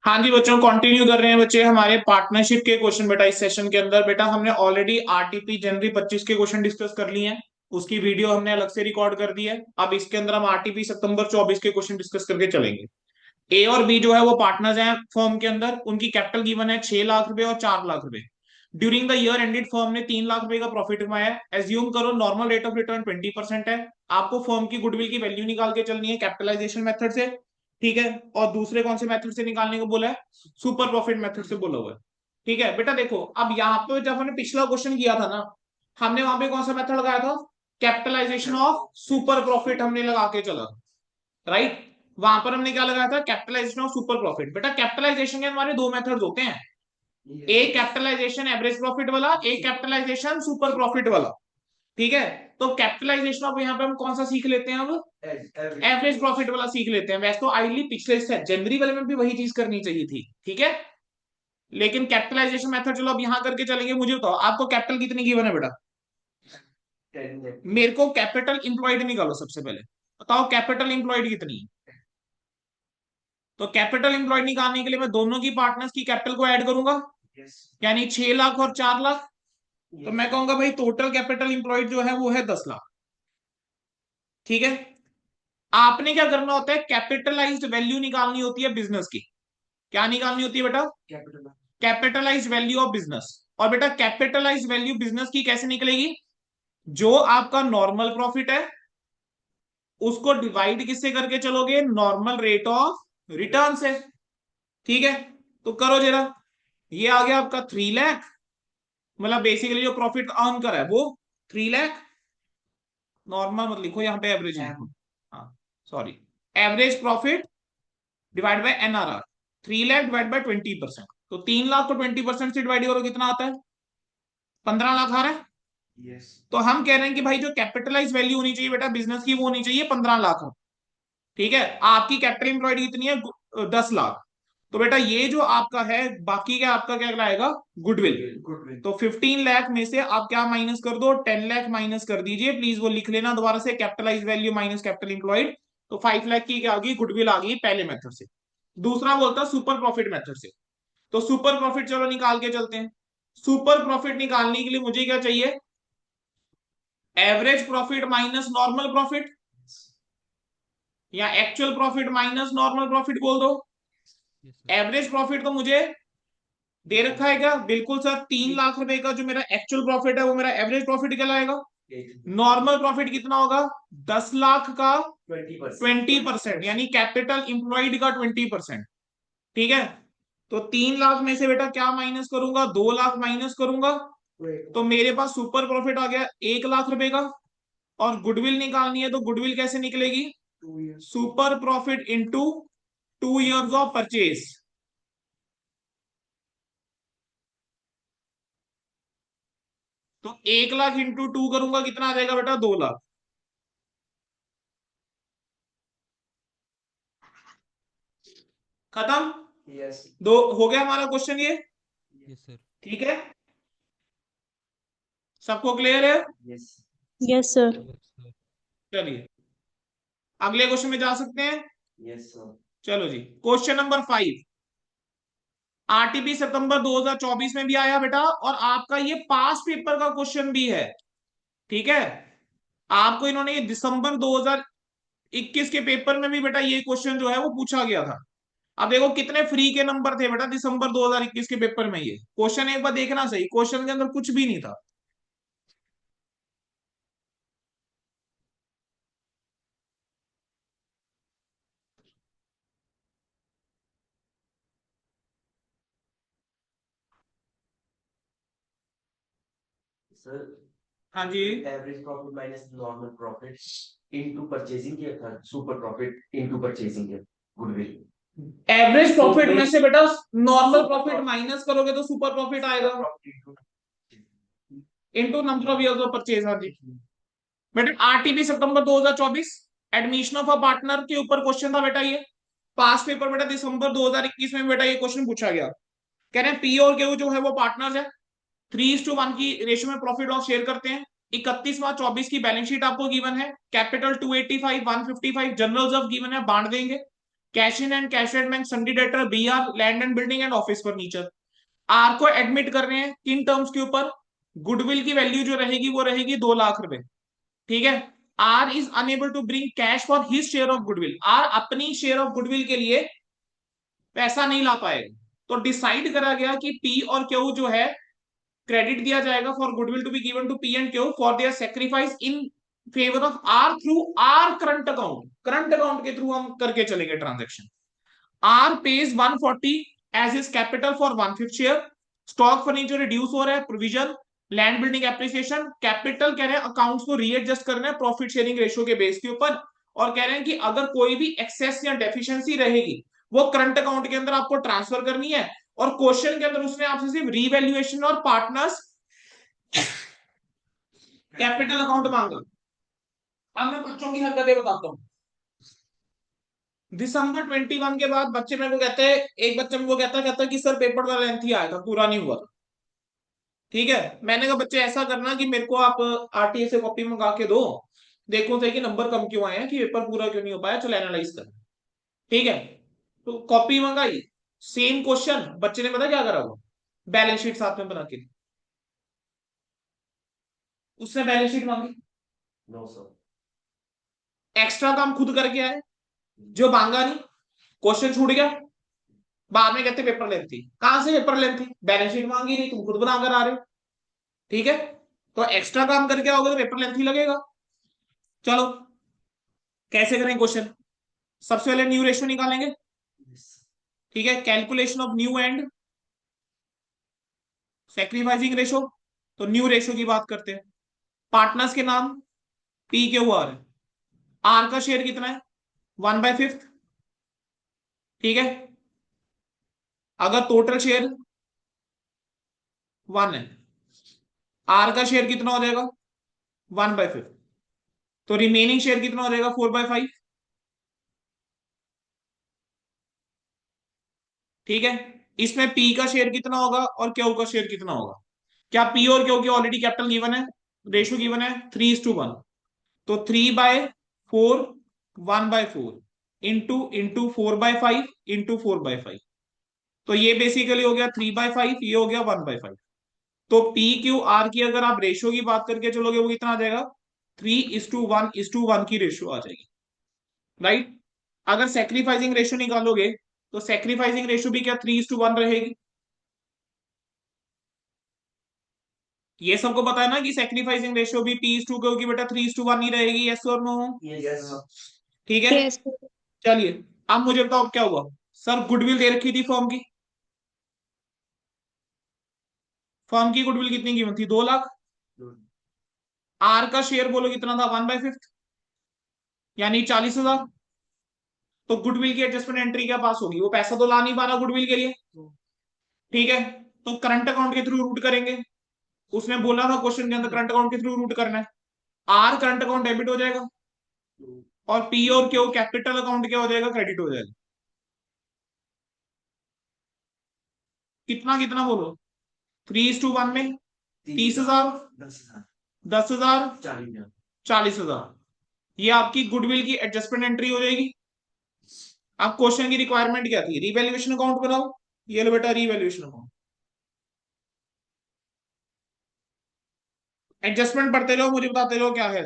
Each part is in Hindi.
हाँ जी बच्चों, कंटिन्यू कर रहे हैं बच्चे हमारे पार्टनरशिप के क्वेश्चन। बेटा इस सेशन के अंदर बेटा हमने ऑलरेडी आरटीपी जनवरी 25 के क्वेश्चन डिस्कस कर लिए हैं। उसकी वीडियो हमने अलग से रिकॉर्ड कर दी है। अब इसके अंदर हम आरटीपी सितंबर 24 के क्वेश्चन डिस्कस करके चलेंगे। ए और बी जो है वो पार्टनर्स हैं फर्म के अंदर। उनकी कैपिटल गिवन है 6 लाख रुपए और 4 लाख रुपए। During the year ended firm ने 3 लाख रुपए का प्रॉफिट कमाया है। एज्यूम करो नॉर्मल रेट ऑफ रिटर्न 20% है। आपको फर्म की गुडविल की वैल्यू निकाल के चलनी है कैपिटलाइजेशन मेथड से। ठीक है। और दूसरे कौन से मेथड से निकालने को बोला है? सुपर प्रॉफिट मेथड से बोला हुआ है। ठीक है बेटा, देखो अब यहाँ पे जब हमने पिछला क्वेश्चन किया था ना, हमने वहां पे कौन सा मेथड लगाया था? कैपिटलाइजेशन ऑफ सुपर प्रॉफिट हमने लगा के चला। राइट। वहां पर हमने क्या लगाया था? Capitalization of super profit. बेटा कैपिटलाइजेशन के हमारे दो मेथड्स होते हैं। एक कैपिटलाइजेशन एवरेज प्रॉफिट वाला, एक कैपिटलाइजेशन सुपर प्रॉफिट वाला। ठीक है। तो कैपिटलाइजेशन ऑफ यहाँ पे हम कौन सा सीख लेते हैं? अब एवरेज प्रॉफिट वाला सीख लेते हैं। वैसे तो आइडली पिछले से जनवरी वाले में भी वही चीज करनी चाहिए थी। ठीक है। लेकिन कैपिटलाइजेशन मेथड चलो अब यहां करके चलेंगे। मुझे बताओ आपको कैपिटल कितनी गिवन है बेटा? मेरे को कैपिटल इंप्लॉयड निकालो सबसे पहले। बताओ कैपिटल इंप्लॉयड कितनी है? तो कैपिटल इंप्लॉयड निकालने के लिए मैं दोनों की पार्टनर्स की कैपिटल को ऐड करूंगा। यानी 6 लाख और 4 लाख। तो मैं कहूंगा भाई टोटल कैपिटल इंप्लॉयड जो है वो है 10 लाख। ठीक है। आपने क्या करना होता है? कैपिटलाइज्ड वैल्यू निकालनी होती है बिजनेस की। क्या निकालनी होती है बेटा? Capitalised value of business. और बेटा कैपिटलाइज्ड वैल्यू बिजनेस की कैसे निकलेगी? जो आपका नॉर्मल प्रॉफिट है उसको डिवाइड किससे करके चलोगे? नॉर्मल रेट ऑफ रिटर्न से। ठीक है। तो करो जरा। ये आ गया आपका 3 लाख। मतलब बेसिकली जो प्रॉफिट अर्न करा है वो 3 लाख। नॉर्मल मत लिखो, यहाँ पे एवरेज लिखो। हाँ sorry. Average profit divide by NRR. 3 lakh divide by 20%। तो 3 लाख को 20% से डिवाइड करो, कितना आता है? 15 लाख आ रहा है। तो हम कह रहे हैं कि भाई जो कैपिटलाइज वैल्यू होनी चाहिए बेटा बिजनेस की, वो होनी चाहिए 15 लाख। ठीक है। आपकी कैपिटल एम्प्लॉयड कितनी है? 10 लाख। तो बेटा ये जो आपका है बाकी का आपका क्या कहलाएगा? गुडविल। तो 15 लाख में से आप क्या माइनस कर दो? 10 लाख माइनस कर दीजिए प्लीज। वो लिख लेना दोबारा से, capitalized value minus capital employed. तो 5 लाख की क्या आ गई? गुडविल आ गई पहले मेथड से। दूसरा बोलता सुपर प्रॉफिट मेथड से। तो सुपर प्रॉफिट चलो निकाल के चलते हैं। सुपर प्रॉफिट निकालने के लिए मुझे क्या चाहिए? Average profit minus normal profit, या actual profit minus normal profit बोल दो। एवरेज प्रॉफिट तो मुझे दे रखा है क्या? बिल्कुल सर। 3 लाख रुपए का जो मेरा एक्चुअल प्रॉफिट है वो मेरा एवरेज प्रॉफिट कहलाएगा। नॉर्मल प्रॉफिट कितना होगा? 10 लाख का 20%, यानी कैपिटल इंप्लॉयड का 20%। ठीक है। तो 3 लाख में से बेटा क्या माइनस करूंगा? 2 लाख माइनस करूंगा। तो मेरे पास सुपर प्रॉफिट आ गया 1 लाख रुपए का। और गुडविल निकालनी है तो गुडविल कैसे निकलेगी? Super profit into 2 years of purchase. तो 1 लाख इंटू 2 करूंगा, कितना आ जाएगा बेटा? 2 लाख। खत्म। दो हो गया हमारा क्वेश्चन ये। Yes sir. ठीक है। सबको क्लियर है? Yes sir. Yes sir. चलिए अगले क्वेश्चन में जा सकते हैं। चलो जी, क्वेश्चन नंबर 5। आरटीपी सितंबर 2024 में भी आया बेटा, और आपका ये पास पेपर का क्वेश्चन भी है। ठीक है। आपको इन्होंने ये दिसंबर 2021 के पेपर में भी बेटा ये क्वेश्चन जो है वो पूछा गया था। अब देखो कितने फ्री के नंबर थे बेटा दिसंबर 2021 के पेपर में। ये क्वेश्चन एक बार देखना सही, क्वेश्चन के अंदर कुछ भी नहीं था। सर हाँ जी। Average profit minus normal profit into purchasing किया था, सुपर प्रॉफिट इनटू परचेजिंग किया गुडविल। एवरेज प्रॉफिट में से बेटा नॉर्मल प्रॉफिट माइनस करोगे तो सुपर प्रॉफिट आएगा into number of years of purchase. हाँ जी। बेटा आरटीपी सितंबर 2024 एडमिशन ऑफ अ पार्टनर के ऊपर क्वेश्चन था बेटा ये। पास पेपर बेटा दिसंबर 2021 में बेटा ये क्वेश्चन पूछा गया। कह रहे हैं पी और क्यू जो है वो पार्टनर्स है। 3:1 की रेशियो में प्रॉफिट ऑफ शेयर करते हैं। 31 मार्च 24 की बैलेंस शीट आपको गिवन है। कैपिटल 285, 155 जनरल रिजर्व गिवन है, बांट देंगे। Cash in and cash at bank sundry debtor B R land and building and office furniture. R को एडमिट कर रहे हैं किन टर्म्स के ऊपर, गुडविल की वैल्यू जो रहेगी वो रहेगी 2 लाख रुपए, ठीक है। R is unable to bring cash for his share of goodwill, R अपनी शेयर ऑफ गुडविल के लिए पैसा नहीं ला पाएगा, तो डिसाइड करा गया कि पी और क्यू जो है क्रेडिट दिया जाएगा for goodwill to be given to P and Q for their sacrifice in favour of R through R current account, current account के थ्रू हम करके चलेंगे ट्रांजेक्शन। R page 140 as is capital for 1/5 share, stock furniture reduce हो रहा है, provision land building appreciation, capital कह रहे हैं अकाउंट्स को रीएडजस्ट करना है प्रॉफिट शेयरिंग रेशियो के बेस के ऊपर, और कह रहे हैं कि अगर कोई भी एक्सेस या डेफिशिएंसी रहेगी वो करंट अकाउंट के अंदर आपको ट्रांसफर करनी है, और क्वेश्चन के अंदर उसने आपसे सिर्फ रीवैल्यूएशन और पार्टनर्स कैपिटल अकाउंट मांगा। अब मैं बच्चों की हरकतें बताता हूं। दिसंबर 21 के बाद बच्चे मेरे को कहते हैं, एक बच्चा मेरे को कहता है कि सर पेपर का लेंथ ही आया था, पूरा नहीं हुआ था। ठीक है, मैंने कहा बच्चे ऐसा करना कि मेरे को आप आरटीए से कॉपी मंगा के दो, देखो सही कि नंबर कम क्यों आए हैं, कि पेपर पूरा क्यों नहीं हो पाया, चलो एनालाइज कर। ठीक है, तो कॉपी मंगाई, सेम क्वेश्चन, बच्चे ने पता क्या करा, वो बैलेंस शीट साथ में बना के, उसने बैलेंस शीट मांगी, नो सर, एक्स्ट्रा काम खुद करके आए, जो मांगा नहीं, क्वेश्चन छूट गया, बाद में कहते पेपर लेंथ थी। कहां से पेपर लेंथ थी, बैलेंस शीट मांगी नहीं, तुम खुद बनाकर आ रहे हो। ठीक है, तो एक्स्ट्रा काम करके आओगे तो पेपर लेंथ ही लगेगा। चलो कैसे करें क्वेश्चन, सबसे पहले न्यू रेशियो निकालेंगे। ठीक है, calculation of new and sacrificing ratio, तो न्यू रेशियो की बात करते हैं। पार्टनर्स के नाम पी क्यू आर, आर का शेयर कितना है 1/5, ठीक है। अगर टोटल शेयर 1 है, आर का शेयर कितना हो जाएगा 1/5, तो रिमेनिंग शेयर कितना हो जाएगा 4/5, ठीक है। इसमें पी का शेयर कितना होगा और क्यू का शेयर कितना होगा, क्या पी और क्यू की ऑलरेडी कैपिटल गिवन है, रेशियो गिवन है 3:1, तो 3/4 1/4 इंटू 4/5 इंटू 4/5, तो ये बेसिकली हो गया 3/5, ये हो गया 1/5। तो पी क्यू आर की अगर आप रेशियो की बात करके चलोगे वो कितना आ जाएगा 3:1:1 की रेशियो आ जाएगी, राइट। अगर सेक्रीफाइसिंग रेशियो निकालोगे तो सेक्रीफाइसिंग रेशियो भी क्या 3:1 रहेगी, ये सबको पता है ना कि सेक्रीफाइसिंग रेशियो भी P/Q की बेटा 3:1 ही रहेगी, यस और नो, यस ठीक है। Yes, sir. चलिए अब मुझे बताओ क्या हुआ, सर गुडविल दे रखी थी फर्म की गुडविल कितनी कीमत थी 2 लाख, आर का शेयर बोलो कितना था 1/5 यानी 40,000, तो गुडविल की एडजस्टमेंट एंट्री क्या पास होगी, वो पैसा तो ला नहीं पा रहा गुडविल के लिए, ठीक है। तो करंट अकाउंट के थ्रू रूट करेंगे, उसने बोला था क्वेश्चन के अंदर करंट अकाउंट के थ्रू रूट करना है, आर करंट अकाउंट डेबिट हो जाएगा, और पी और क्यू कैपिटल अकाउंट क्या हो जाएगा क्रेडिट हो जाएगा। कितना कितना बोलो 3:1 में 30,000, 10,000, 10,000, 40,000, 40,000, ये आपकी गुडविल की एडजस्टमेंट एंट्री हो जाएगी। अब क्वेश्चन की रिक्वायरमेंट क्या थी, रिवैल्यूएशन अकाउंट बनाओ, ये लो बेटा रिवैल्यूएशन अकाउंट, एडजस्टमेंट पढ़ते रहो मुझे बताते रहो क्या है।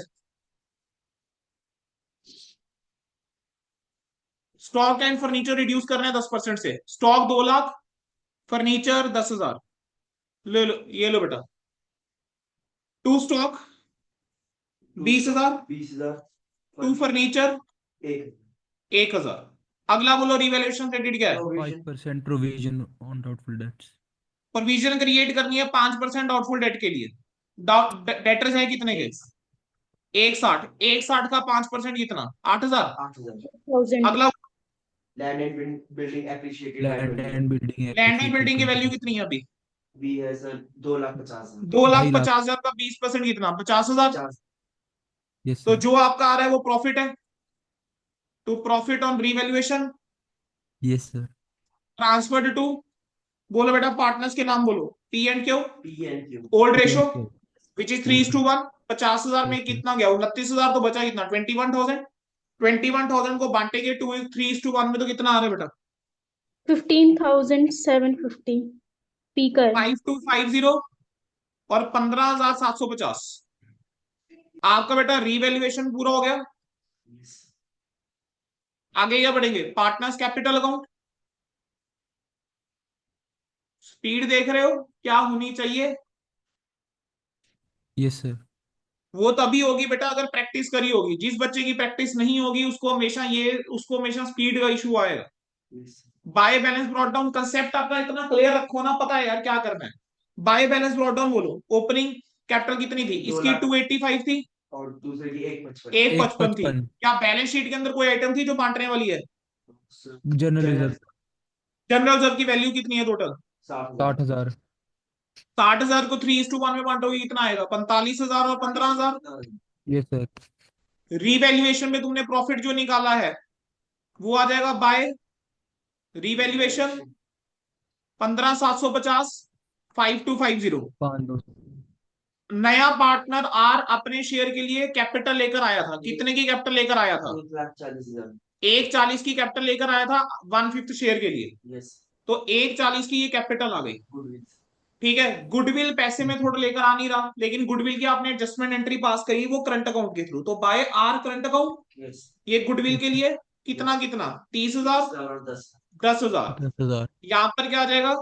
स्टॉक एंड फर्नीचर रिड्यूस करना है 10% से, स्टॉक 2 लाख, फर्नीचर 10,000, ले लो ये लो बेटा, टू स्टॉक 20,000, 20,000, टू फर्नीचर एक 1,000। अगला बोलो रिवैल्यूएशन क्रेडिट क्या है, provision, 5% provision on doubtful debts. Provision create करनी है 5% डाउटफुल डेट के लिए, डेटर्स है कितने के 160, 160 का 5% कितना 8,000। 8,000, 1000. अगला land and building appreciated by Land 20, and building land and appreciated building की वैल्यू 20%. कितनी है अभी बी है सर 2,50,000, 2,50,000 का 20% कितना 50,000, 50, Yes, तो sir. जो आपका आ रहा है वो प्रॉफिट है, to profit on revaluation Yes, sir. Transferred to, बोलो बेटा पार्टनर्स के नाम बोलो, P and Q, P and Q, old ratio PNQ. Which is 3:1, 50,000 में Yes, sir. कितना गया 29,000, तो बचा कितना 21,000, 21,000 को बांटेंगे 3:1 में तो कितना आ रहा है बेटा? 15,750 P का है। 5250 और 15,750। आपका बेटा रीवैल्यूएशन पूरा हो गया। Yes. आगे क्या बढ़ेंगे? Partners capital account. स्पीड देख रहे हो क्या होनी चाहिए? Yes, sir. वो तभी होगी बेटा अगर प्रैक्टिस करी होगी। जिस बच्चे की प्रैक्टिस नहीं होगी उसको हमेशा स्पीड का इशू आएगा। Yes. By balance brought down concept आपका इतना क्लियर रखो ना, पता है यार क्या करना है। बाय बैलेंस ब्रॉट डाउन बोलो। ओपनिंग कैपिटल कितनी थी? दो इसकी लाख। 285 थी, और दूसरे की 155। 155 थी। 155 क्या बैलेंस शीट के अंदर कोई आइटम थी जो बांटने वाली है? जनरल रिजर्व जनरल रिजर्व की वैल्यू कितनी है टोटल? 60,000। 60,000 60,000 को 3:1 में बांटोगे कितना आएगा? 45,000 और 15,000। यस सर रीवैल्यूएशन में तुमने प्रॉफिट जो निकाला है वो आ जाएगा बाय रीवैल्यूएशन 15,750 5250। 5 नया पार्टनर आर अपने शेयर के लिए कैपिटल लेकर आया था। कितने की कैपिटल लेकर आया था? 1,40,000। 140 की कैपिटल लेकर आया था 1/5 शेयर के लिए। यस। तो 140 की ये कैपिटल आ गई। गुडविल। ठीक है, गुडविल पैसे में थोड़ा लेकर आ नहीं रहा, लेकिन गुडविल की आपने एडजस्टमेंट एंट्री पास करी वो करंट अकाउंट के थ्रू, तो by R current account. Yes. ये गुडविल के लिए कितना कितना 30,000 और 10। 10,000। 10,000 यहां पर क्या आ जाएगा?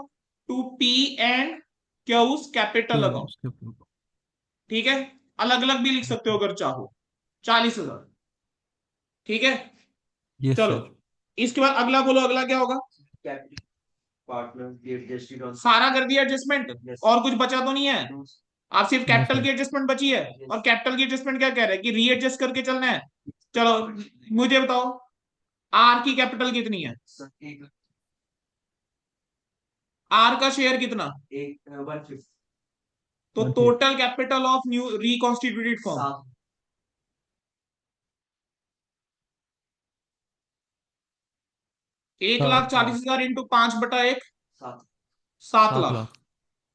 To P and Q's capital क्यों अकाउंट। उसके ऊपर ठीक है, अलग अलग भी लिख सकते हो अगर चाहो। 40,000। ठीक है, यस चलो सर इसके बाद अगला बोलो, अगला क्या होगा? कैपिटल पार्टनर की एडजस्टेड ऑन। सारा कर दिया एडजस्टमेंट, Yes. और कुछ बचा तो नहीं है? आप सिर्फ नो कैपिटल सर की एडजस्टमेंट बची है। Yes. और कैपिटल की एडजस्टमेंट क्या कह रहा है कि रीएडजस्ट करके चलना है। चलो मुझे बताओ, आर की कैपिटल कितनी है? सर एक आर का शेयर कितना? एक 150। तो 150 total capital of new reconstituted firm 7। 1,40,000 into 5/1 7। 7 7 lakh. Lakh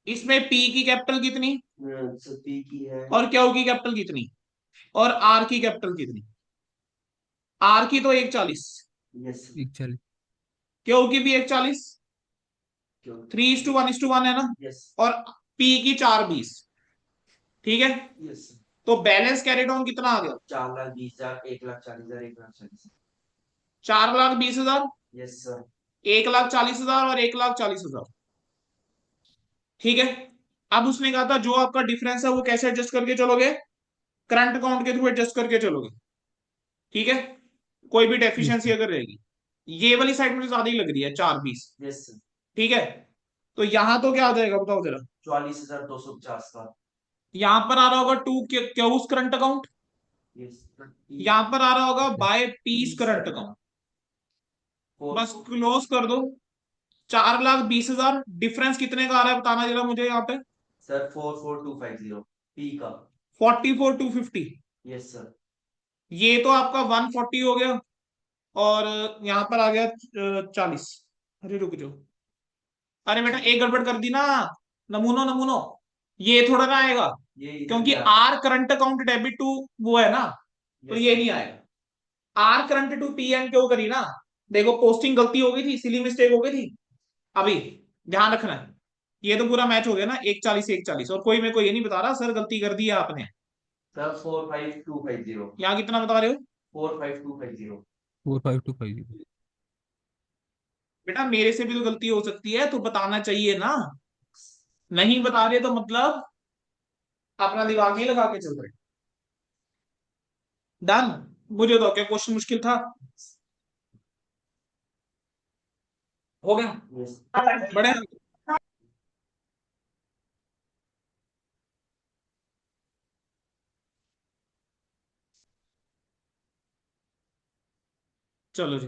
इसमें पी की कैपिटल कितनी सर पी की है। और क्यू की कैपिटल कितनी और आर की कैपिटल कितनी? आर की तो 140, यस। 140 क्यू की भी 140। 3:1 है ना? यस। और पी की 420। ठीक है, यस। तो बैलेंस कैरी डाउन कितना आ गया? 4,20,000, 1,40,000, 1,40,000। 4,20,000, यस सर। 1,40,000 और 1,40,000। ठीक है, अब उसने कहा था जो आपका डिफरेंस है वो कैसे एडजस्ट करके चलोगे? करंट अकाउंट के थ्रू एडजस्ट करके चलोगे। ठीक है, कोई भी यस डेफिशिएंसी सर अगर रहेगी। ये वाली साइड मुझे ज्यादा ही लग रही है 420। Yes sir. ठीक है, तो यहां तो क्या आ जाएगा बताओ जरा? 44,250 का। यहां पर आ रहा होगा to Q's current account, yes. यहां पर आ रहा होगा बाय पीस करंट अकाउंट। बस क्लोज कर दो। 4,20,000 डिफरेंस कितने का आ रहा है बताना जरा मुझे यहाँ पे? सर 44,250 पी का। 44,250। Yes sir. ये तो आपका 140 हो गया, और यहाँ पर आ गया 40। अरे रुक जाओ, अरे बेटा एक गड़बड़ कर दी ना। नमूनो नमूनो, ये थोड़ा ना आएगा, ये इधर क्योंकि क्या? R current account debit to वो है ना, तो Yes, ये sir. नहीं आएगा। R current to P and Q करी ना? देखो पोस्टिंग गलती हो गई थी, सिली मिस्टेक हो गई थी। अभी ध्यान रखना है, ये तो पूरा मैच हो गया ना, 140 140, और कोई मेरे को ये नहीं बता रहा सर गलती कर दी है आपने। सर 4,5,250। यहाँ कितना बता रहे हो? 4,5,250। 45250 बेटा मेरे से भी तो गलती हो सकती है, तो बताना चाहिए ना। नहीं बता रहे तो मतलब अपना दिमाग नहीं लगा के चल रहे। डन। मुझे तो क्या क्वेश्चन मुश्किल था? हो गया? यस। बड़े चलो जी।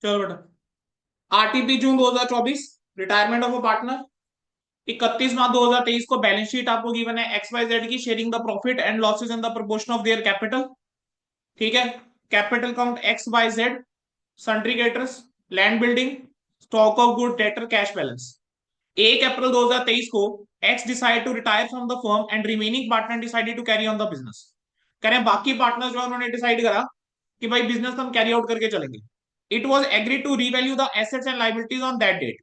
चलो बेटा, RTP June 2024, retirement of a partner. 31 March 2023 को बैलेंस शीट आपको गिवन है एक्स वाई जेड की, sharing the profit and losses in the proportion of their capital. ठीक है, capital account X Y Z, sundry creditors, land building, stock of good, debtor, cash balance. 1 April 2023 को X decide to retire from the firm and remaining partner decided to carry on the business. कह रहे हैं बाकी पार्टनर जो है उन्होंने डिसाइड करा कि भाई बिजनेस हम कैरी आउट करके चलेंगे। It was agreed to revalue the assets and liabilities on that date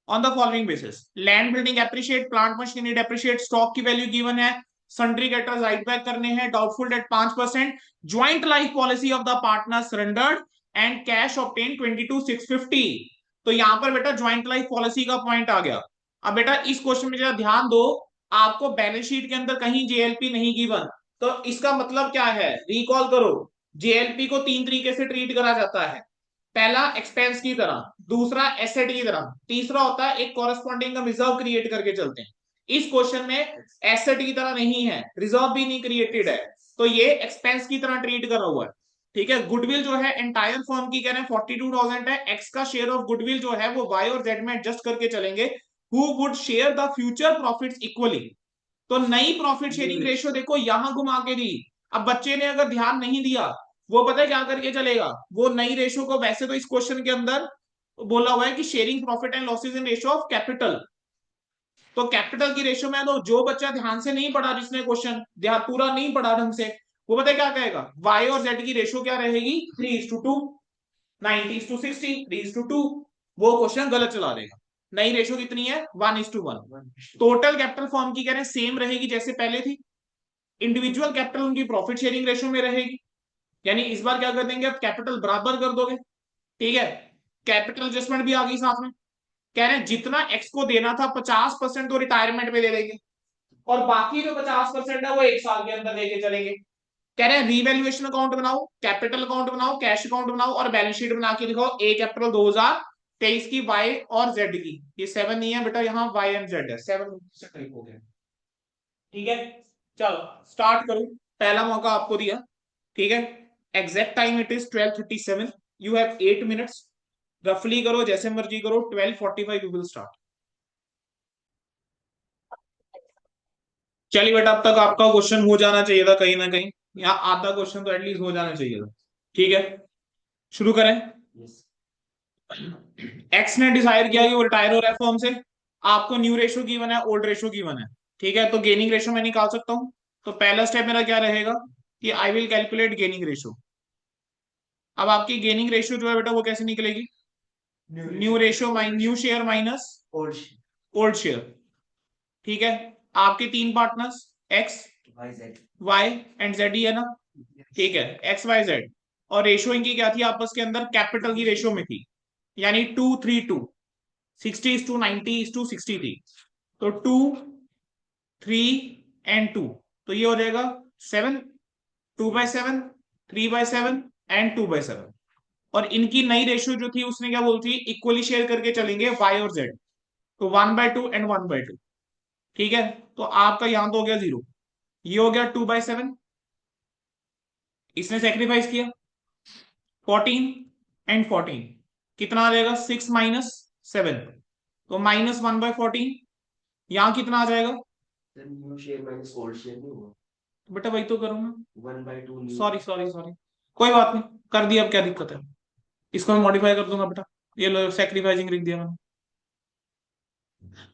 on the following basis: land building appreciate, plant machinery depreciate, stock की वैल्यू गिवन है, सन्ड्री क्रेडिटर्स राइट बैक करने हैं, doubtful debt 5%, joint life policy of the partner surrendered and cash obtain 22,650। तो यहां पर बेटा ज्वाइंट लाइफ पॉलिसी का पॉइंट आ गया। अब बेटा इस क्वेश्चन में जरा ध्यान दो, आपको बैलेंस शीट के अंदर कहीं जेएलपी नहीं गिवन, तो इसका मतलब क्या है, रिकॉल करो। जेएलपी को 3 तरीके से ट्रीट करा जाता है, पहला एक्सपेंस की तरह, दूसरा एसेट की तरह, तीसरा होता है एक कॉरेस्पॉन्डिंग का रिजर्व क्रिएट करके चलते हैं। इस क्वेश्चन में एसेट की तरह नहीं है, रिजर्व भी नहीं क्रिएटेड है, तो ये एक्सपेंस की तरह ट्रीट करा हुआ है। ठीक है, गुडविल जो है एंटायर फर्म की कह रहे हैं 42,000 है, एक्स का शेयर ऑफ गुडविल जो है वो वाई और जेड में एडजस्ट करके चलेंगे। Who would share the future profits equally. तो नई प्रॉफिट शेयरिंग रेशियो देखो यहां घुमा के दी। अब बच्चे ने अगर ध्यान नहीं दिया, वो पता है क्या करके चलेगा, वो नई रेशियो को, वैसे तो इस क्वेश्चन के अंदर बोला हुआ है कि sharing profit and losses in ratio of capital, तो कैपिटल की रेशियो में तो जो बच्चा ध्यान से नहीं पढ़ा, जिसने क्वेश्चन ध्यान पूरा नहीं पढ़ा ढंग से, वो पता है क्या कहेगा, वाई और जेड की रेशियो क्या रहेगी 3:2, 90:60, 3:2। वो क्वेश्चन गलत चला देगा। नई रेशियो कितनी है 1:1। टोटल कैपिटल फॉर्म की कह रहे हैं सेम रहेगी जैसे पहले थी, इंडिविजुअल कैपिटल उनकी प्रॉफिट शेयरिंग रेशियो में रहेगी। यानी इस बार क्या कर देंगे, अब कैपिटल बराबर कर दोगे। ठीक है, कैपिटल एडजस्टमेंट भी आ गई साथ में। कह रहे हैं जितना एक्स को देना था 50% तो रिटायरमेंट में दे देंगे, और बाकी जो 50% है वो 1 साल के अंदर देके चलेंगे। कह रहे हैं रीवैल्यूएशन अकाउंट बनाओ, कैपिटल अकाउंट बनाओ, कैश अकाउंट बनाओ और बैलेंस शीट बना के दिखाओ 1 अप्रैल 2023 की वाई और जेड की। ये 7 नहीं है बेटा, यहाँ वाई एंड जेड है, 7 से टाइप हो गया। ठीक है, चलो स्टार्ट करो, पहला मौका आपको दिया। ठीक है, exact time it is 12:37, you have 8 minutes, रफली करो जैसे मर्जी करो, 12:45 यू विल स्टार्ट। चलिए बेटा, अब तक आपका क्वेश्चन हो जाना चाहिए था कहीं ना कहीं, या आधा क्वेश्चन तो एटलीस्ट हो जाना चाहिए था। ठीक है, शुरू करें। एक्स ने डिसाइड किया कि वो रिटायर हो रहा है फर्म से, आपको न्यू रेशो गिवन है, ओल्ड रेशो गिवन है। ठीक है, तो गेनिंग रेशो मैं निकाल सकता हूं। तो पहला स्टेप मेरा क्या रहेगा कि I will calculate gaining ratio. अब आपकी गेनिंग रेशियो जो है बेटा वो कैसे निकलेगी, new ratio new share minus old share. ठीक है, आपके 3 partners X Y and Z ही है ना। ठीक है, एक्स वाई जेड, और रेशियो इनकी क्या थी आपस के अंदर, कैपिटल की रेशियो में थी, यानी 2:3:2, 60:90:60 थी। तो 2, 3 एंड 2, तो ये हो जाएगा 7, 2/7, 3/7 एंड 2/7। और इनकी नई रेशियो जो थी उसने क्या बोलती, इक्वली शेयर करके चलेंगे वाई और जेड, तो 1/2 एंड 1/2। ठीक है, तो आपका यहां तो हो गया 0, ये हो गया 2/7, इसने सेक्रीफाइस किया 14 एंड 14, कितना आ जाएगा 6 - 7, तो -1/14। यहां कितना आ जाएगा, new share minus old share नहीं हुआ, बेटा वही तो करूँ ना, 1/2 सॉरी सॉरी सॉरी, कोई बात नहीं, कर दिया, अब क्या दिक्कत है, इसको मैं मॉडिफाई कर दूंगा बेटा, ये लो सेक्रीफाइसिंग लिख दिया मैंने,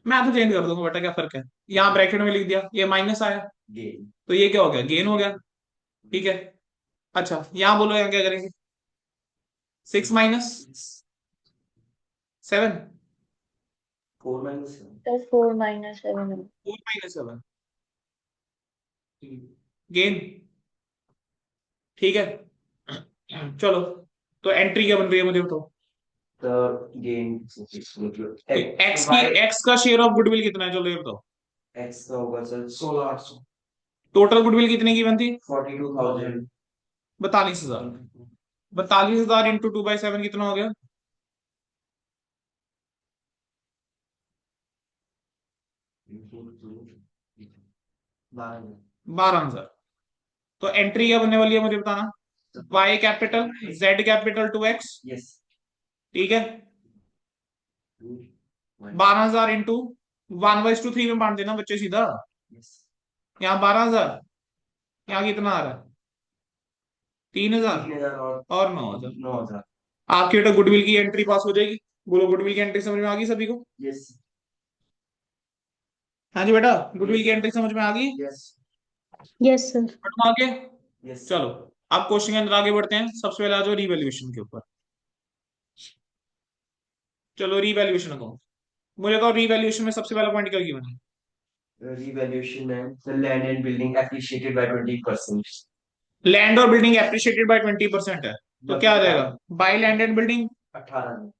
मैं तो चेंज कर दूंगा बेटा, क्या फर्क है, यहाँ ब्रैकेट में लिख दिया, ये माइनस आया गेन, तो ये क्या हो गया, गेन हो गया। ठीक है, अच्छा यहाँ बोलो, यहाँ क्या करेंगे, 6 - 7, 4 माइनस 4 - 7 है। 4 - 7 गेन। ठीक है, चलो, तो एंट्री क्या बन रही है मुझे बताओ, द गेन एक्स का शेयर ऑफ गुडविल कितना है, चलो ये बताओ, एक्स का होगा सर 16,800, टोटल गुडविल कितने की बनती, 42,000, 42,000, 42,000 इंटू 2/7 कितना हो गया, 12,000। तो एंट्री क्या बनने वाली है मुझे बताना, Y capital Z capital 2x। Yes, ठीक है, 12,000 इंटू 1:3 में बांट देना बच्चे सीधा। Yes. यहाँ 12,000, यहाँ कितना आ रहा है 3,000 3,000 और 9,000। 9,000। आपकी बेटा गुडविल की एंट्री पास हो जाएगी। बोलो गुडविल की एंट्री समझ में आ गई सभी को? Yes. हाँ जी बेटा, गुडविल की एंट्री समझ में आ गई? Yes. Yes sir. बढ़ो आगे। Yes. चलो अब क्वेश्चन के अंदर आगे बढ़ते हैं। सबसे पहले आ जाओ रिवैल्यूएशन के ऊपर। चलो रिवैल्यूएशन अकाउंट, मुझे कहो रिवैल्यूएशन में सबसे पहला पॉइंट क्या गिवन है? Revaluation and the land and building appreciated by 20%. Land और बिल्डिंग एप्रिशिएटेड बाय 20% है, तो क्या आ जाएगा? बाय लैंड एंड बिल्डिंग 18 में।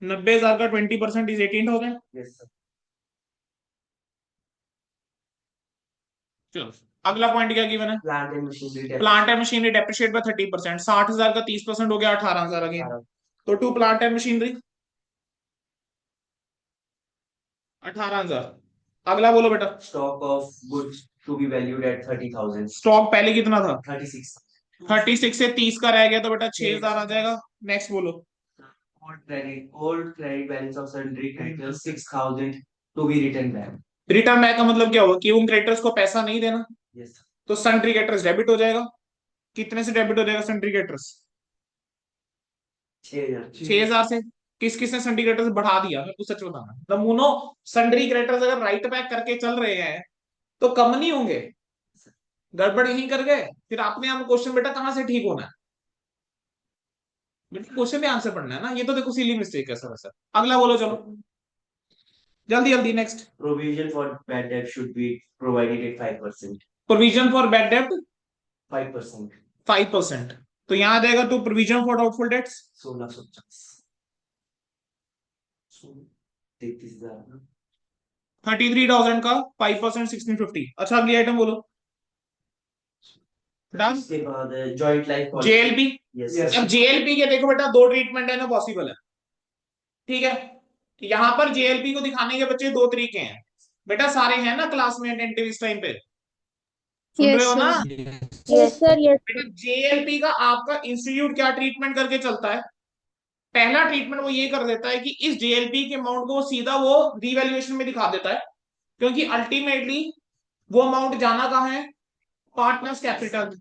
90,000 का 20% इज 18,000। Yes sir. चलो अगला पॉइंट क्या गिवन है? Plant and machinery. Plant and machinery depreciate by 30%। 60,000 का 30% हो गया 18,000 अगेन, 18. तो टू प्लांट एंड मशीनरी 18,000। अगला बोलो बेटा। Stock of goods to be valued at 30,000. Stock पहले कितना था? 36. 36 से 30 का रह गया तो बेटा 6,000 आ जाएगा। नेक्स्ट बोलो। Old credit balance of sundry creditors 6,000 to be written back. Return back का मतलब क्या होगा कि उन क्रेडिटर्स को पैसा नहीं देना, Yes sir. तो सन्ड्री क्रेडिटर्स डेबिट हो जाएगा। कितने से डेबिट हो जाएगा सन्ड्री क्रेडिटर्स? 6,000. 6,000 से। किस किसने सन्ड्री क्रेडिटर्स बढ़ा दिया? मेरे को सच बताना। नमूनो सन्ड्री क्रेडिटर्स अगर राइट बैक करके चल रहे हैं तो कम नहीं होंगे, गड़बड़ यहीं कर गए, फिर आपने हम क्वेश्चन बेटा कहां से ठीक होना है? बेटा क्वेश्चन में आंसर पढ़ना है ना, ये तो देखो सिली मिस्टेक है सर। अगला बोलो चलो जल्दी जल्दी। Next. Provision for bad debt should be provided at 5%. Provision for bad डेब्ट 5%. 5%, तो यहां आ जाएगा तो प्रोविजन फॉर डाउटफुल डेट्स 1650. 33,000. 33,000 का 5% 1650। अच्छा अगली आइटम बोलो। डन। उसके बाद joint life policy. JLP. Yes. अब जेएलपी के देखो बेटा दो ट्रीटमेंट है ना पॉसिबल है, ठीक है? यहां पर जेएलपी को दिखाने के बच्चे दो तरीके हैं बेटा, सारे हैं ना क्लास में अटेंटिव इस टाइम पे? सुन Yes, रहे हो ना? Yes sir yes. बेटा जेएलपी का आपका इंस्टीट्यूट क्या ट्रीटमेंट करके चलता है? पहला ट्रीटमेंट वो ये कर देता है कि इस जेएलपी के अमाउंट को सीधा वो रिवैल्यूएशन में दिखा देता है, क्योंकि अल्टीमेटली वो अमाउंट जाना कहाँ है? Partners capital.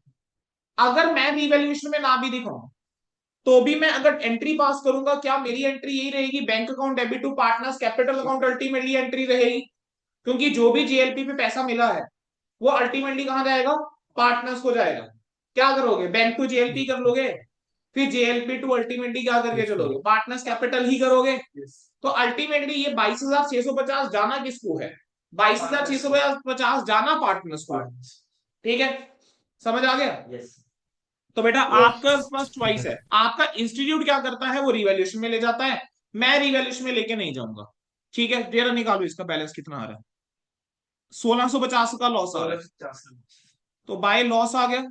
अगर मैं रिवैल्यूएशन में ना भी दिखाऊं तो भी मैं अगर एंट्री पास करूंगा, क्या मेरी एंट्री यही रहेगी? Bank account debit to partners capital account ultimately entry रहेगी, क्योंकि जो भी जेएलपी पे पैसा मिला है वो अल्टीमेटली कहां जाएगा? पार्टनर्स को जाएगा। क्या करोगे? बैंक टू जेएलपी कर लोगे, फिर जेएलपी टू अल्टीमेटली क्या करके चलोगे? पार्टनर्स कैपिटल ही करोगे। तो अल्टीमेटली ये 22,650 जाना किसको है? 22,650 जाना पार्टनर्स को। ठीक है, समझ आ गया? Yes. तो बेटा आपका पास चॉइस है, आपका इंस्टीट्यूट क्या करता है? वो रिवैल्यूएशन में ले जाता है, मैं रिवैल्यूएशन में लेके नहीं जाऊंगा। ठीक है, जरा निकालो इसका बैलेंस कितना आ रहा है। 1650 का लॉस आ रहा है, तो बाय लॉस आ गया।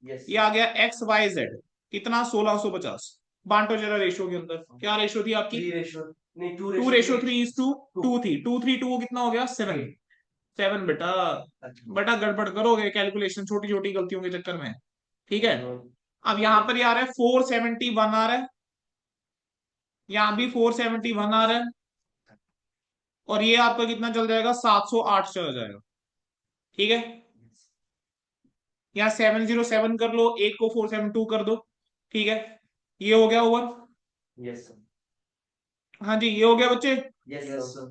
Yes. ये आ गया एक्स वाई जेड, कितना? 1650। बांटो जरा रेशो के अंदर, क्या रेशो थी आपकी? 3 ratio. नहीं 2 2 रेशो 3 इज टू 2 थी। 2 3 2 कितना हो गया? 7 7 बेटा। बेटा गड़बड़ करोगे कैलकुलेशन छोटी छोटी गलतियों के चक्कर में, ठीक है? अब यहां पर ये आ रहा है 471 आ रहा है, यहां भी 471 आ रहा है, और ये आपका कितना चल जाएगा? 708 चला जाएगा। ठीक है, यहाँ 707 कर लो, एक को 472 कर दो। ठीक है, ये हो गया ओवर। Yes sir. हाँ जी, ये हो गया बच्चे। Yes sir.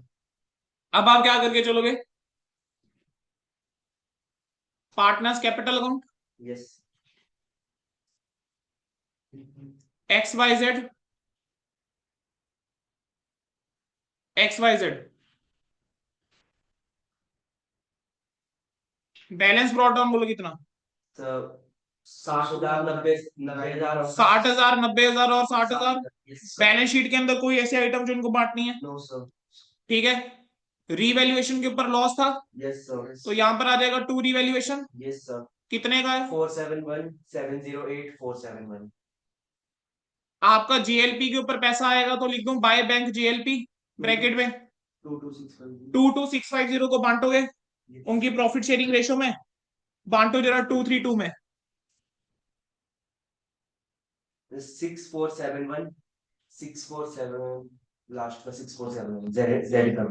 अब आप क्या करके चलोगे? Partners capital account Yes. X Y Z, X Y Z balance brought down बोलो कितना? So 60,000 90,000 और 60,000 90,000 और 60,000। Yes sir. बैलेंस शीट के अंदर कोई ऐसे आइटम जो इनको बांटनी है? No sir. ठीक है, रीवैल्यूएशन के ऊपर लॉस था, Yes sir. तो यहां पर आ जाएगा टू रीवैल्यूएशन। Yes sir. कितने का है? 471 708 471. आपका जेएलपी के ऊपर पैसा आएगा तो लिख दूं बाय बैंक जेएलपी ब्रैकेट में। 22650. 22650 को बांटोगे उनकी प्रॉफिट शेयरिंग रेशो में, बांटो जरा 232 में। 6471 6471 लास्ट का 6471 जेड जेड का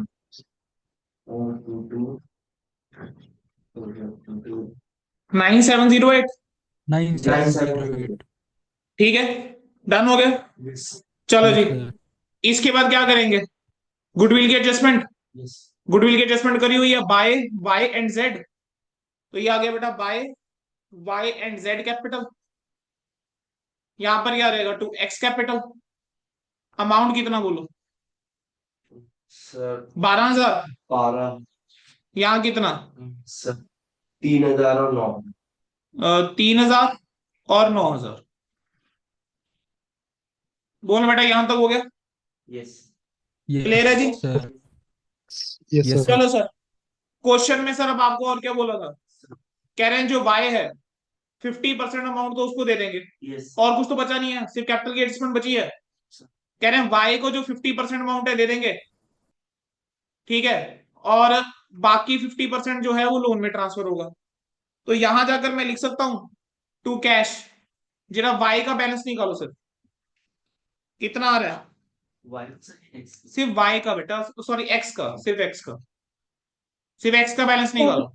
22 22 9708। 9708। ठीक है, डन हो गया। चलो जी, यस सर। इसके बाद क्या करेंगे? गुडविल की एडजस्टमेंट। यस गुडविल की एडजस्टमेंट करी हुई है बाय वाई एंड जेड। तो ये आ गया बेटा by Y and Z capital. यहां पर क्या रहेगा? To x capital. अमाउंट कितना बोलो? सर 12,000। 12 यहाँ कितना? सर 3000 और 9 3,000 और 9,000। बोल बेटा, यहां तक हो गया? यस क्लियर है जी? Yes sir. Yes yes sir. चलो सर, क्वेश्चन में सर अब आपको और क्या बोला था? कह रहे हैं जो वाई है 50% अमाउंट तो उसको दे देंगे, यस और कुछ तो बचा नहीं है, सिर्फ कैपिटल की एडजस्टमेंट बची है। कह रहे हैं वाई को जो 50% अमाउंट है दे देंगे, ठीक है, और बाकी 50% जो है वो लोन में ट्रांसफर होगा। तो यहां जाकर मैं लिख सकता हूं टू कैश। जरा वाई का बैलेंस निकालो सर, कितना आ रहा है? सिर्फ वाई का बेटा, सॉरी एक्स का, सिर्फ एक्स का, सिर्फ एक्स का बैलेंस निकालो।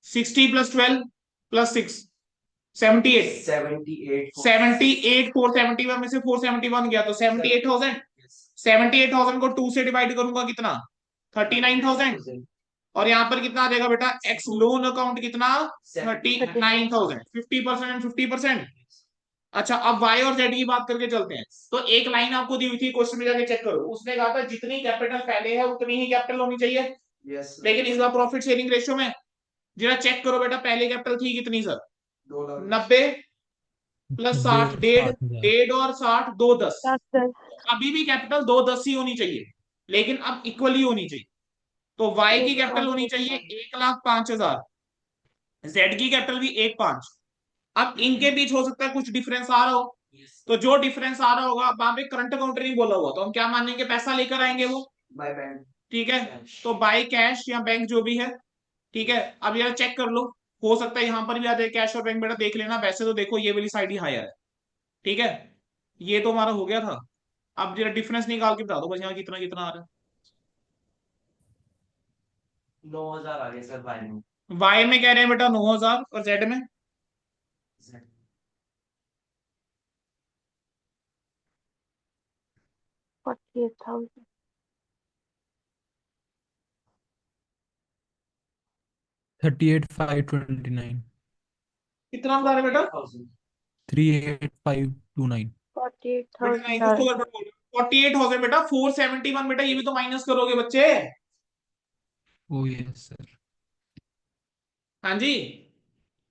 60 + 12 + 6 78। 78 78 471 में से 471 गया तो 78,000। 78,000 को 2 से डिवाइड करूंगा कितना? 39,000। और यहाँ पर कितना आ जाएगा बेटा? एक्स लोन अकाउंट कितना? 39,000। 50% एंड 50%। अच्छा, अब वाई और जेड की बात करके चलते हैं। तो एक लाइन आपको दी हुई थी, क्वेश्चन में जाके चेक करो, उसने कहा था जितनी कैपिटल पहले है उतनी ही कैपिटल होनी चाहिए। यस लेकिन इस बार प्रॉफिट शेयरिंग रेशियो में जरा चेक करो बेटा, पहले कैपिटल थी कितनी सर? 90 + 60 डेढ़, 5,000। डेढ़ और 60 2 10। सर। अभी भी कैपिटल 2 10 ही होनी चाहिए, लेकिन अब इक्वली होनी चाहिए। तो वाई की कैपिटल होनी चाहिए 1,05,000, जेड की कैपिटल भी 1,5,000। अब इनके बीच हो सकता है कुछ डिफरेंस आ रहा हो, तो जो डिफरेंस आ रहा होगा वहां पे करंट अकाउंट नहीं बोला हुआ, तो हम क्या मानेंगे? पैसा लेकर आएंगे वो, बाय बैंक ठीक है। तो बाय कैश या बैंक जो भी है, ठीक है। अब यार चेक कर लो, हो सकता है यहां पर भी आ जाए कैश और बैंक, बेटा देख लेना। वैसे तो देखो ये वाली साइड ही हायर है, ठीक है। ये तो हमारा हो गया था। अब जरा डिफरेंस निकाल के बता दो बस, यहाँ कितना कितना आ रहा 9000 आ गया सर बाय में है? वाई में कह रहे हैं बेटा 9,000 और जेड में 48,000। 38,529। कितना बता रहे बेटा? 38,529। बेटा नहीं, 48,000। कुछ तो गड़बड़ बोल रहे हो। 48,000 बेटा 471 बेटा, ये भी तो माइनस करोगे बच्चे। ओ यस सर। हाँ जी,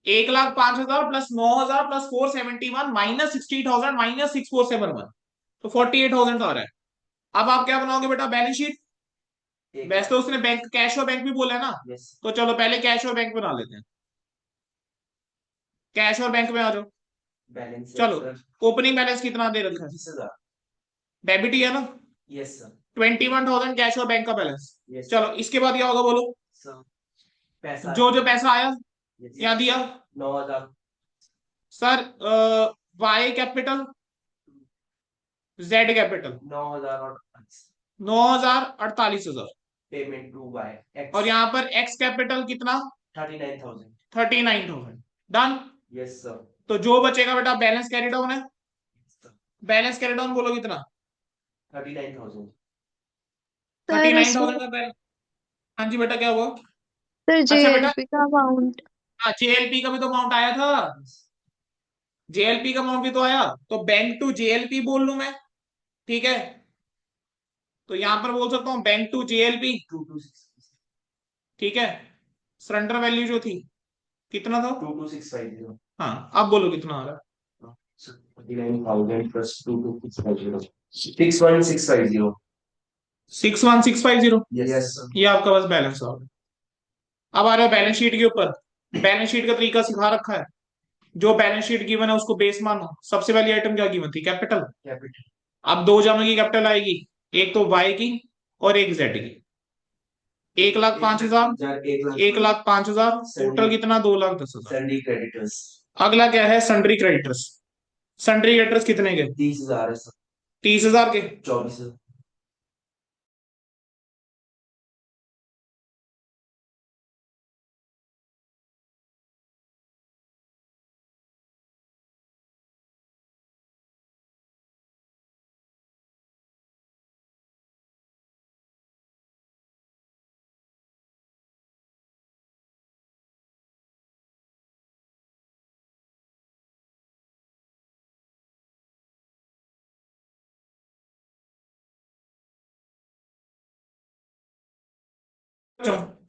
1,05,000 + 9,000 + 471 - 60,000 - 6471, तो 48,000 आ रहा है। अब आप क्या बनाओगे बेटा? Balance sheet. वैसे तो उसने बैंक, कैश और बैंक भी बोला है ना, यस तो चलो पहले कैश और बैंक बना लेते हैं। कैश और बैंक में आ जाओ। बैलेंस चलो, सर ओपनिंग बैलेंस कितना दे रखा है? 20000 डेबिट ही है ना? यस सर 21,000 कैश और बैंक का बैलेंस। यस चलो, इसके बाद क्या होगा बोलो? सर पैसा जो जो पैसा आया यस क्या दिया 9000 sir? Y capital, Z capital 9000 और 9,000 48,000। पेमेंट टू बाय और यहाँ पर एक्स कैपिटल कितना? 39000 39,000। डन। यस सर तो जो बचेगा बेटा बैलेंस कैरी डाउन है। बैलेंस कैरी डाउन बोलो कितना? 39000 सर 39,000 का बैलेंस। हाँ जी बेटा, क्या हुआ? सर अच्छा बेटा, जेएलपी का अमाउंट। हाँ जेएलपी का भी तो अमाउंट आया था। जेएलपी का अमाउंट भी तो आया, तो बैंक टू जेएलपी बोल लूं मैं, ठीक है। तो यहां पर बोल सकता हूं बैंक टू जेएलपी, 226 ठीक है। सरेंडर वैल्यू जो थी कितना था? 22650 हाँ, अब बोलो कितना आ रहा है? 39,000 plus 22650 61650 61650। यस ये आपका बस बैलेंस आ गया। अब आ रहा है बैलेंस शीट के ऊपर। बैलेंस शीट का तरीका सिखा रखा है। जो बैलेंस शीट गिवन है उसको बेस मानो। सबसे पहली आइटम क्या गिवन थी? कैपिटल। कैपिटल अब दो जगह की कैपिटल आएगी, एक तो वाई की और एक जेड की। 1,05,000, 1,05,000, टोटल कितना? 2,10,000। सैलरी क्रेडिटर्स अगला क्या है, सन्ड्री क्रेडिटर्स। सन्ड्री क्रेडिटर्स कितने के? 30,000 है सर। 30,000 के। 24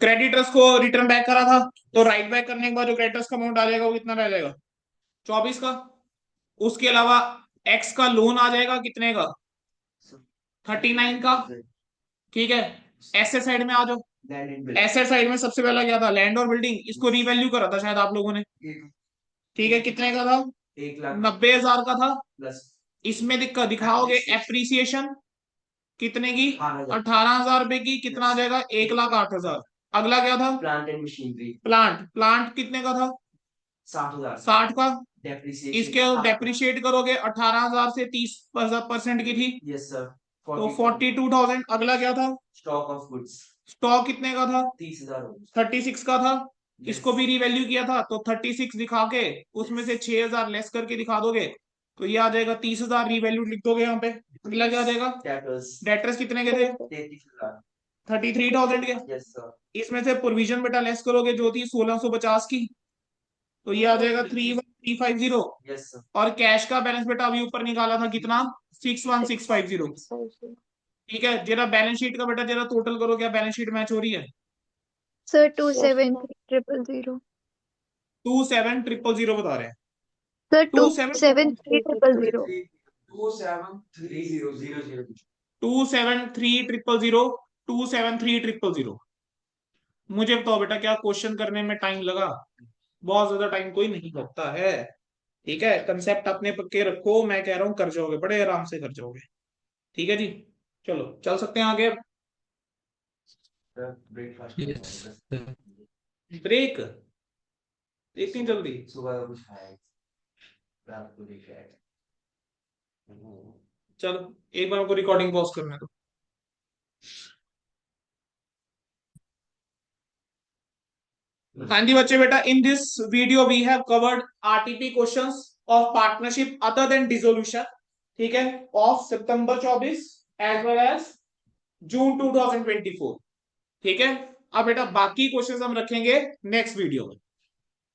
क्रेडिटर्स को रिटर्न बैक करा था, तो राइट बैक करने के बाद जो क्रेडिटर्स का अमाउंट आ जाएगा वो कितना रह जाएगा? 24 का। उसके अलावा एक्स का लोन आ जाएगा कितने का? 39 का। ठीक है, एसेट साइड में आ जाओ। Land and build asset side में सबसे पहला क्या था? लैंड और बिल्डिंग। इसको रीवैल्यू करा था शायद आप लोगों ने। ठीक है, कितने का था? 1,00,000 90,000 का था। प्लस इसमें दिखाओगे एप्रिसिएशन कितने की? 18,000 18,000 रुपए की। कितना आ जाएगा? 1,08,000। अगला क्या था? प्लांट एंड मशीनरी प्लांट कितने का था? 60,000 60 का। डेप्रिसिएशन इसके डेप्रिशिएट करोगे 18,000 से 30% की थी, यस सर तो 42,000। अगला क्या था? स्टॉक ऑफ गुड्स स्टॉक कितने का था? 30,000 36 का था। इसको भी रिवैल्यू किया था, तो 36 दिखा के उसमें से 6,000 लेस करके दिखा दोगे, तो ये आ जाएगा 30,000। रिवैल्यू लिख दोगे यहाँ पे। अगला क्या आ जाएगा? डेटर्स डेटर्स कितने के थे? 33,000 33,000 के। यस सर इसमें से प्रोविजन बेटा लेस करोगे जो थी 1,650 की, तो ये आ जाएगा 31,350। यस सर और कैश का बैलेंस बेटा अभी ऊपर निकाला था कितना? 61,650। ठीक है, जरा बैलेंस शीट का बेटा जरा टोटल करो, क्या बैलेंस शीट मैच हो रही है? सर 273,000। 27,000 बता रहे हैं। सर 27,000 273,000। 27,300 27,300। मुझे बताओ बेटा, क्या क्वेश्चन करने में टाइम लगा? बहुत ज्यादा टाइम कोई नहीं लगता है। ठीक है, कंसेप्ट अपने पक्के रखो, मैं कह रहा हूं कर जाओगे, बड़े आराम से कर जाओगे। ठीक है जी, चलो चल सकते हैं आगे। Breakfast Yes, sir. ब्रेक इतनी जल्दी? सुबह कुछ खाया रात को भी खाया चलो एक बार हमको रिकॉर्डिंग पॉज करने दो। हाँ जी बच्चे, बेटा in this video we have covered RTP questions of partnership other than dissolution. ठीक है, of September 24 as well as June 2024। ठीक है, अब बेटा बाकी क्वेश्चंस हम रखेंगे नेक्स्ट वीडियो में।